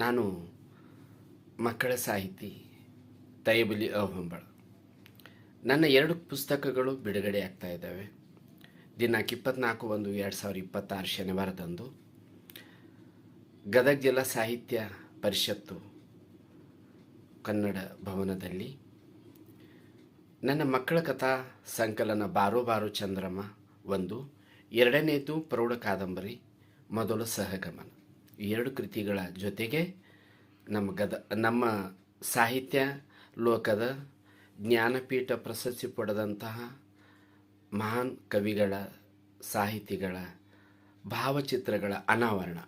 ನಾನು ಮಕ್ಕಳ ಸಾಹಿತಿ ತೈಬಲಿ ಹೊಂಬಳ. ನನ್ನ 2 ಪುಸ್ತಕಗಳು ಬಿಡುಗಡೆ ಆಗ್ತಾ ಇದ್ದಾವೆ. ದಿನಾಂಕ 24/1/2026 ಶನಿವಾರದಂದು ಗದಗ ಜಿಲ್ಲಾ ಸಾಹಿತ್ಯ ಪರಿಷತ್ತು ಕನ್ನಡ ಭವನದಲ್ಲಿ ನನ್ನ ಮಕ್ಕಳ ಕಥಾ ಸಂಕಲನ ಬಾರೋ ಬಾರೋ ಚಂದ್ರಮ್ಮ 1, 2ನೇದು ಪ್ರೌಢ ಕಾದಂಬರಿ ಮೊದಲು ಸಹಗಮನ. ಈ 2 ಕೃತಿಗಳ ಜೊತೆಗೆ ನಮ್ಮ ಸಾಹಿತ್ಯ ಲೋಕದ ಜ್ಞಾನಪೀಠ ಪ್ರಶಸ್ತಿ ಪಡೆದಂತಹ ಮಹಾನ್ ಕವಿಗಳ ಸಾಹಿತಿಗಳ ಭಾವಚಿತ್ರಗಳ ಅನಾವರಣ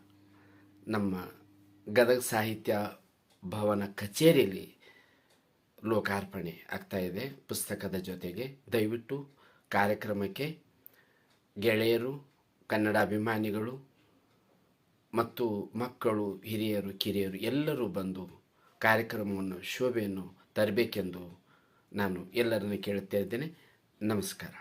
ನಮ್ಮ ಗದಗ ಸಾಹಿತ್ಯ ಭವನ ಕಚೇರಿಯಲ್ಲಿ ಲೋಕಾರ್ಪಣೆ ಆಗ್ತಾಯಿದೆ. ಪುಸ್ತಕದ ಜೊತೆಗೆ ದಯವಿಟ್ಟು ಕಾರ್ಯಕ್ರಮಕ್ಕೆ ಗೆಳೆಯರು, ಕನ್ನಡ ಅಭಿಮಾನಿಗಳು ಮತ್ತು ಮಕ್ಕಳು, ಹಿರಿಯರು, ಕಿರಿಯರು ಎಲ್ಲರೂ ಬಂದು ಕಾರ್ಯಕ್ರಮವನ್ನು ಶೋಭೆಯನ್ನು ತರಬೇಕೆಂದು ನಾನು ಎಲ್ಲರನ್ನು ಕೇಳುತ್ತಾ ಇದ್ದೇನೆ. ನಮಸ್ಕಾರ.